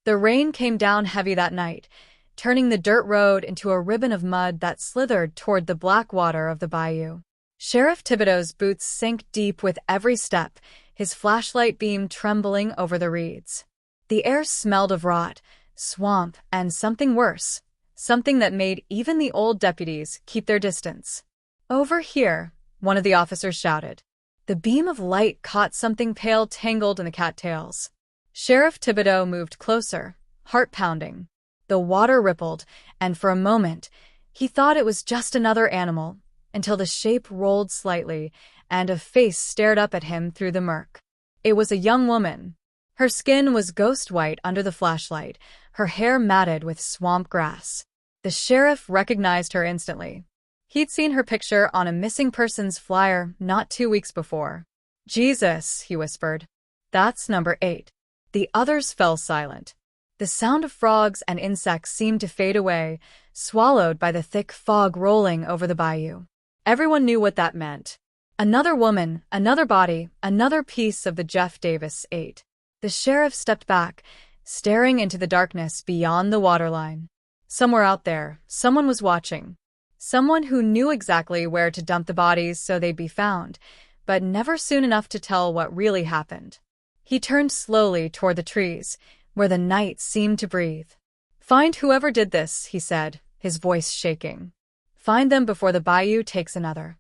The rain came down heavy that night, turning the dirt road into a ribbon of mud that slithered toward the black water of the bayou. Sheriff Thibodeaux's boots sank deep with every step, his flashlight beam trembling over the reeds. The air smelled of rot, swamp, and something worse, something that made even the old deputies keep their distance. "Over here," one of the officers shouted. The beam of light caught something pale tangled in the cattails. Sheriff Thibodeaux moved closer, heart pounding. The water rippled, and for a moment, he thought it was just another animal, until the shape rolled slightly, and a face stared up at him through the murk. It was a young woman. Her skin was ghost white under the flashlight, her hair matted with swamp grass. The sheriff recognized her instantly. He'd seen her picture on a missing persons flyer not 2 weeks before. "Jesus," he whispered. "That's number 8. The others fell silent. The sound of frogs and insects seemed to fade away, swallowed by the thick fog rolling over the bayou. Everyone knew what that meant. Another woman, another body, another piece of the Jeff Davis 8. The sheriff stepped back, staring into the darkness beyond the waterline. Somewhere out there, someone was watching. Someone who knew exactly where to dump the bodies so they'd be found, but never soon enough to tell what really happened. He turned slowly toward the trees, where the night seemed to breathe. "Find whoever did this," he said, his voice shaking. "Find them before the bayou takes another."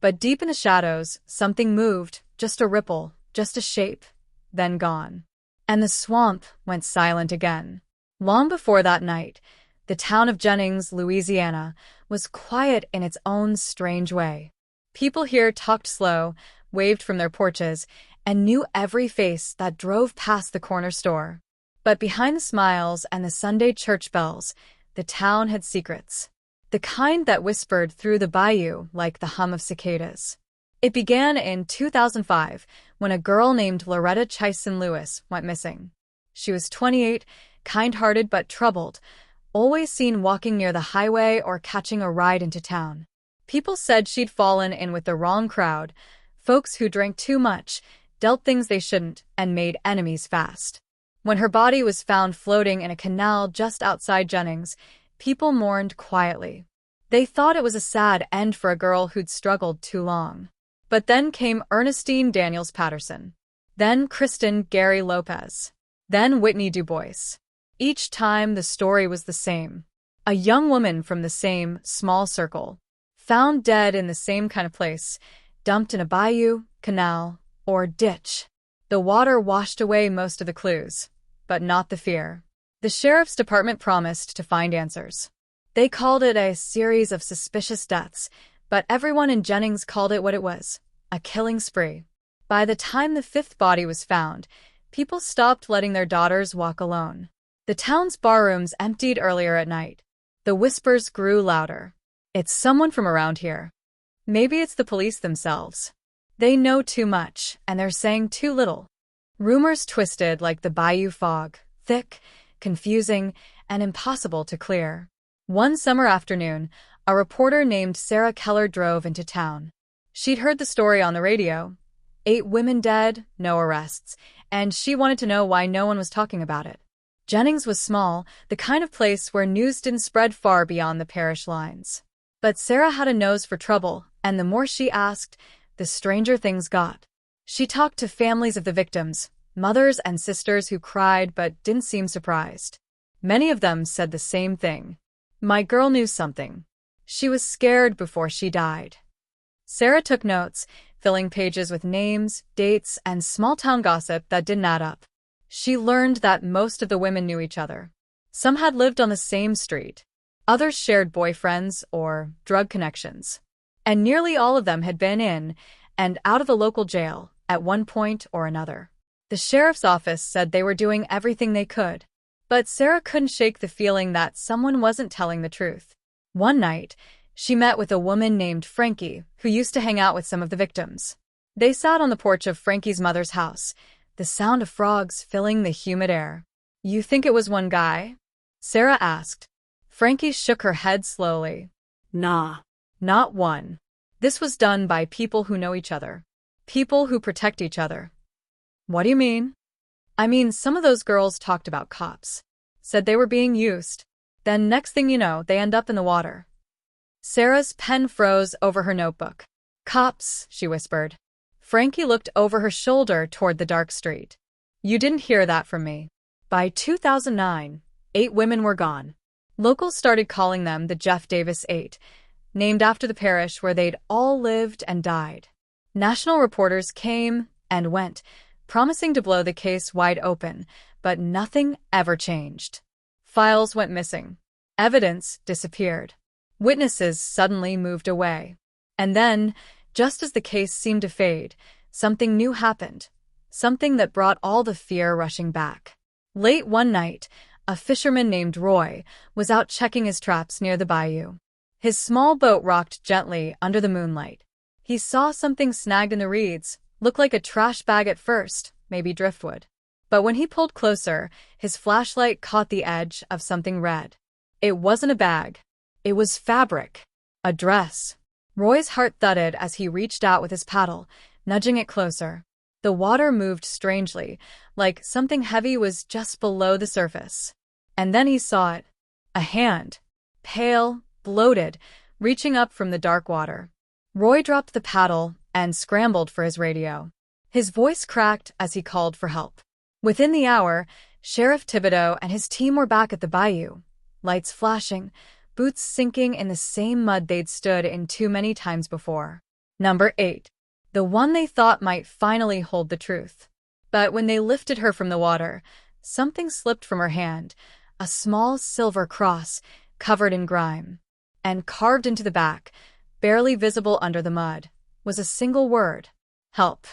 But deep in the shadows, something moved, just a ripple, just a shape, then gone. And the swamp went silent again. Long before that night, the town of Jennings, Louisiana, was quiet in its own strange way. People here talked slow, waved from their porches, and knew every face that drove past the corner store. But behind the smiles and the Sunday church bells, the town had secrets. The kind that whispered through the bayou like the hum of cicadas. It began in 2005, when a girl named Loretta Chison Lewis went missing. She was 28, kind-hearted but troubled, always seen walking near the highway or catching a ride into town. People said she'd fallen in with the wrong crowd, folks who drank too much, dealt things they shouldn't, and made enemies fast. When her body was found floating in a canal just outside Jennings, people mourned quietly. They thought it was a sad end for a girl who'd struggled too long. But then came Ernestine Daniels Patterson. Then Kristen Gary Lopez. Then Whitney Du Bois. Each time the story was the same. A young woman from the same small circle. Found dead in the same kind of place. Dumped in a bayou, canal, or ditch. The water washed away most of the clues, but not the fear. The sheriff's department promised to find answers. They called it a series of suspicious deaths, but everyone in Jennings called it what it was, a killing spree. By the time the 5th body was found, people stopped letting their daughters walk alone. The town's barrooms emptied earlier at night. The whispers grew louder. "It's someone from around here. Maybe it's the police themselves. They know too much, and they're saying too little." Rumors twisted like the bayou fog, thick, confusing, and impossible to clear. One summer afternoon, a reporter named Sarah Keller drove into town. She'd heard the story on the radio. 8 women dead, no arrests, and she wanted to know why no one was talking about it. Jennings was small, the kind of place where news didn't spread far beyond the parish lines. But Sarah had a nose for trouble, and the more she asked, the stranger things got. She talked to families of the victims, mothers and sisters who cried but didn't seem surprised. Many of them said the same thing. "My girl knew something. She was scared before she died." Sarah took notes, filling pages with names, dates, and small-town gossip that didn't add up. She learned that most of the women knew each other. Some had lived on the same street. Others shared boyfriends or drug connections. And nearly all of them had been in and out of the local jail at one point or another. The sheriff's office said they were doing everything they could. But Sarah couldn't shake the feeling that someone wasn't telling the truth. One night, she met with a woman named Frankie, who used to hang out with some of the victims. They sat on the porch of Frankie's mother's house, the sound of frogs filling the humid air. "You think it was one guy?" Sarah asked. Frankie shook her head slowly. "Nah, not one. This was done by people who know each other. People who protect each other." "What do you mean?" I mean, some of those girls talked about cops. Said they were being used. Then next thing you know, they end up in the water. Sarah's pen froze over her notebook. Cops, she whispered. Frankie looked over her shoulder toward the dark street. You didn't hear that from me. By 2009, 8 women were gone. Locals started calling them the Jeff Davis 8, named after the parish where they'd all lived and died. National reporters came and went, promising to blow the case wide open, but nothing ever changed. Files went missing. Evidence disappeared. Witnesses suddenly moved away. And then, just as the case seemed to fade, something new happened. Something that brought all the fear rushing back. Late one night, a fisherman named Roy was out checking his traps near the bayou. His small boat rocked gently under the moonlight. He saw something snagged in the reeds, looked like a trash bag at first, maybe driftwood. But when he pulled closer, his flashlight caught the edge of something red. It wasn't a bag. It was fabric. A dress. Roy's heart thudded as he reached out with his paddle, nudging it closer. The water moved strangely, like something heavy was just below the surface. And then he saw it. A hand. Pale, bloated, reaching up from the dark water. Roy dropped the paddle and scrambled for his radio. His voice cracked as he called for help. Within the hour, Sheriff Thibodeaux and his team were back at the bayou. Lights flashing, boots sinking in the same mud they'd stood in too many times before. Number 8. The one they thought might finally hold the truth. But when they lifted her from the water, something slipped from her hand, a small silver cross covered in grime. And carved into the back, barely visible under the mud, was a single word. Help.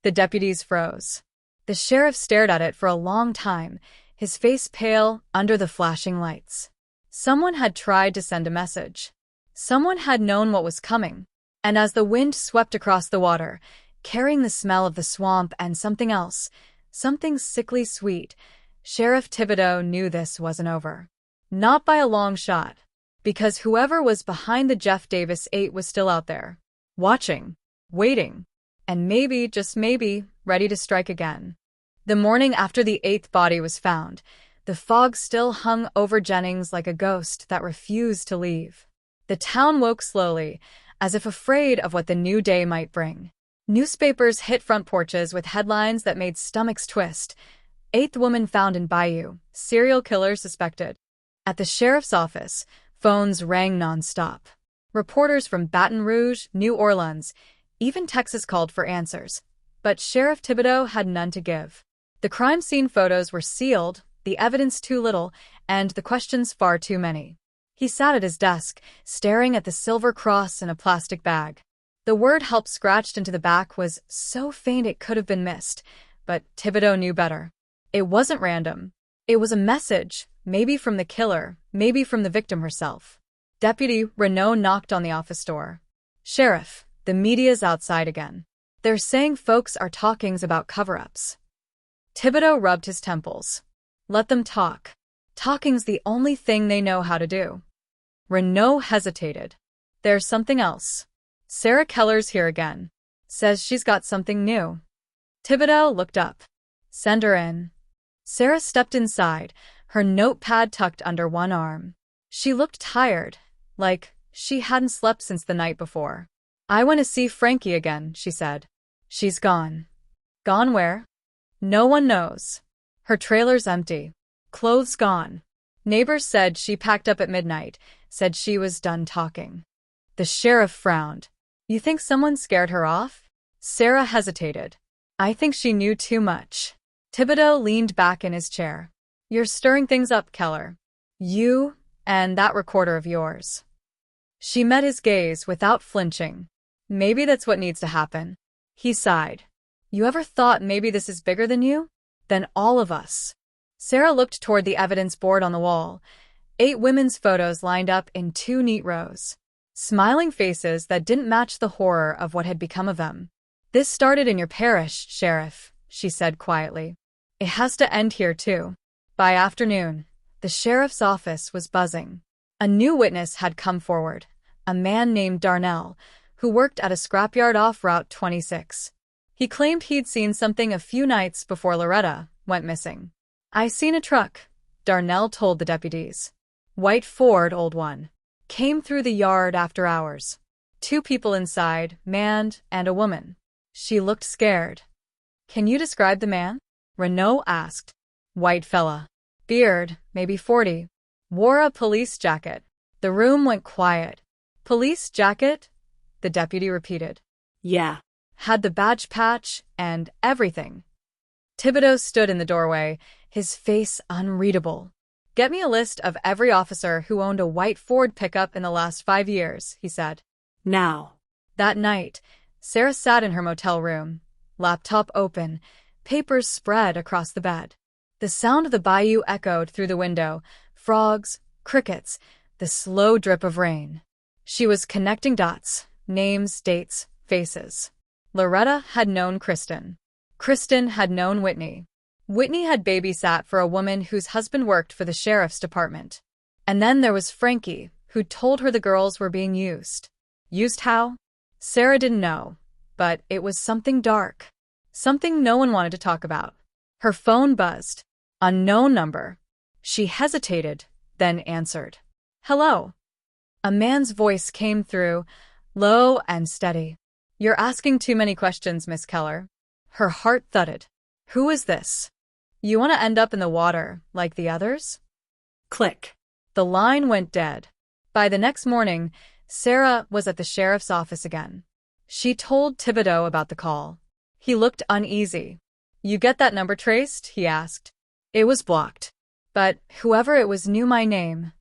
The deputies froze. The sheriff stared at it for a long time, his face pale under the flashing lights. Someone had tried to send a message. Someone had known what was coming. And as the wind swept across the water, carrying the smell of the swamp and something else, something sickly sweet, Sheriff Thibodeaux knew this wasn't over. Not by a long shot. Because whoever was behind the Jeff Davis 8 was still out there. Watching. Waiting. And maybe, just maybe, ready to strike again. The morning after the 8th body was found, the fog still hung over Jennings like a ghost that refused to leave. The town woke slowly, as if afraid of what the new day might bring. Newspapers hit front porches with headlines that made stomachs twist. 8th woman found in Bayou, serial killer suspected. At the sheriff's office, phones rang nonstop. Reporters from Baton Rouge, New Orleans, even Texas called for answers. But Sheriff Thibodeaux had none to give. The crime scene photos were sealed, the evidence too little, and the questions far too many. He sat at his desk, staring at the silver cross in a plastic bag. The word help scratched into the back was so faint it could have been missed, but Thibodeaux knew better. It wasn't random. It was a message, maybe from the killer, maybe from the victim herself. Deputy Renaud knocked on the office door. Sheriff, the media's outside again. They're saying folks are talking about cover-ups. Thibodeaux rubbed his temples. Let them talk. Talking's the only thing they know how to do. Renaud hesitated. There's something else. Sarah Keller's here again. Says she's got something new. Thibodeaux looked up. Send her in. Sarah stepped inside, her notepad tucked under one arm. She looked tired, like she hadn't slept since the night before. I want to see Frankie again, she said. She's gone. Gone where? No one knows. Her trailer's empty. Clothes gone. Neighbors said she packed up at midnight, said she was done talking. The sheriff frowned. You think someone scared her off? Sarah hesitated. I think she knew too much. Thibodeaux leaned back in his chair. You're stirring things up, Keller. You and that recorder of yours. She met his gaze without flinching. Maybe that's what needs to happen. He sighed. You ever thought maybe this is bigger than you? Than all of us? Sarah looked toward the evidence board on the wall. 8 women's photos lined up in 2 neat rows. Smiling faces that didn't match the horror of what had become of them. This started in your parish, Sheriff, she said quietly. It has to end here too. By afternoon, the sheriff's office was buzzing. A new witness had come forward, a man named Darnell, who worked at a scrapyard off Route 26. He claimed he'd seen something a few nights before Loretta, went missing. "I seen a truck," Darnell told the deputies. "White Ford, old one. Came through the yard after hours. 2 people inside, man and a woman." She looked scared. "Can you describe the man?" Renaud asked. "White fella. Beard, maybe 40. Wore a police jacket." The room went quiet. "Police jacket?" the deputy repeated. "Yeah." "Had the badge patch and everything." Thibodeaux stood in the doorway, his face unreadable. "Get me a list of every officer who owned a white Ford pickup in the last 5 years," he said. "Now." That night, Sarah sat in her motel room, laptop open, papers spread across the bed. The sound of the bayou echoed through the window, frogs, crickets, the slow drip of rain. She was connecting dots, names, dates, faces. Loretta had known Kristen. Kristen had known Whitney. Whitney had babysat for a woman whose husband worked for the sheriff's department. And then there was Frankie, who told her the girls were being used. Used how? Sarah didn't know, but it was something dark. Something no one wanted to talk about. Her phone buzzed. Unknown number. She hesitated, then answered. "Hello." A man's voice came through, low and steady. "You're asking too many questions, Miss Keller." Her heart thudded. "Who is this? You want to end up in the water, like the others?" Click. The line went dead. By the next morning, Sarah was at the sheriff's office again. She told Thibodeaux about the call. He looked uneasy. "You get that number traced?" he asked. "It was blocked. But whoever it was knew my name."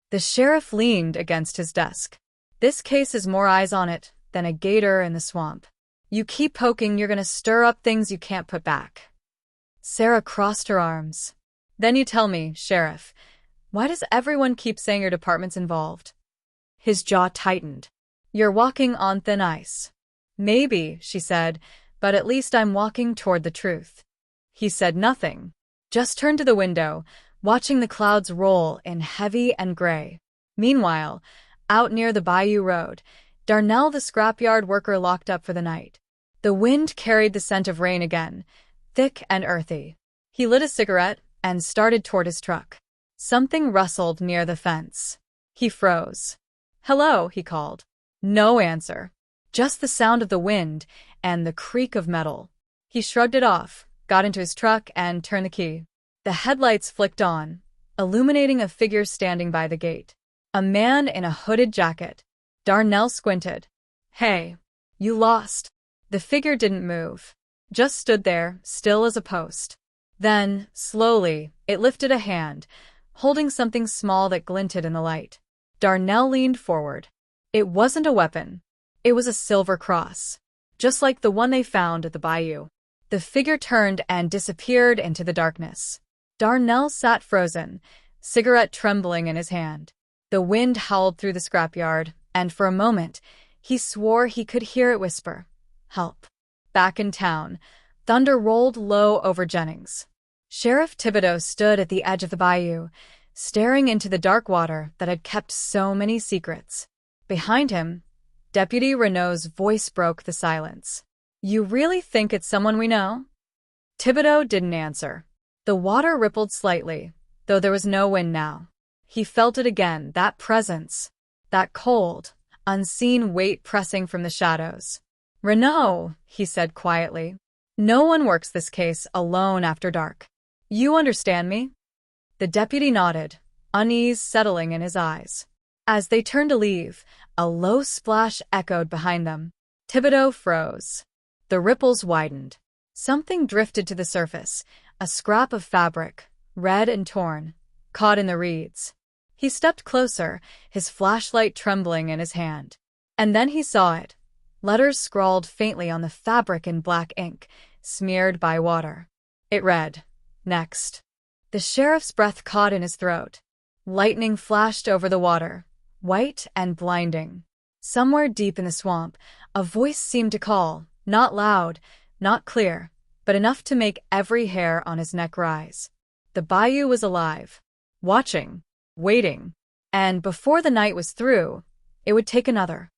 The sheriff leaned against his desk. "This case has more eyes on it than a gator in the swamp. You keep poking, you're going to stir up things you can't put back." Sarah crossed her arms. "Then you tell me, Sheriff, why does everyone keep saying your department's involved?" His jaw tightened. "You're walking on thin ice." "Maybe," she said, "but at least I'm walking toward the truth." He said nothing, just turned to the window, watching the clouds roll in heavy and gray. Meanwhile, out near the Bayou Road, Darnell the scrapyard worker locked up for the night. The wind carried the scent of rain again, thick and earthy. He lit a cigarette and started toward his truck. Something rustled near the fence. He froze. "Hello," he called. No answer. Just the sound of the wind and the creak of metal. He shrugged it off, got into his truck, and turned the key. The headlights flicked on, illuminating a figure standing by the gate. A man in a hooded jacket. Darnell squinted. "Hey, you lost." The figure didn't move. Just stood there, still as a post. Then, slowly, it lifted a hand, holding something small that glinted in the light. Darnell leaned forward. It wasn't a weapon. It was a silver cross, just like the one they found at the bayou. The figure turned and disappeared into the darkness. Darnell sat frozen, cigarette trembling in his hand. The wind howled through the scrapyard, and for a moment, he swore he could hear it whisper, "Help." Back in town, thunder rolled low over Jennings. Sheriff Thibodeaux stood at the edge of the bayou, staring into the dark water that had kept so many secrets. Behind him, Deputy Renaud's voice broke the silence. "You really think it's someone we know?" Thibodeaux didn't answer. The water rippled slightly, though there was no wind now. He felt it again, that presence, that cold, unseen weight pressing from the shadows. "Renaud," he said quietly, "no one works this case alone after dark. You understand me?" The deputy nodded, unease settling in his eyes. As they turned to leave, a low splash echoed behind them. Thibodeaux froze. The ripples widened. Something drifted to the surface, a scrap of fabric, red and torn, caught in the reeds. He stepped closer, his flashlight trembling in his hand. And then he saw it. Letters scrawled faintly on the fabric in black ink, smeared by water. It read, "Next." The sheriff's breath caught in his throat. Lightning flashed over the water, white and blinding. Somewhere deep in the swamp, a voice seemed to call, not loud, not clear, but enough to make every hair on his neck rise. The bayou was alive, watching, waiting, and before the night was through, it would take another.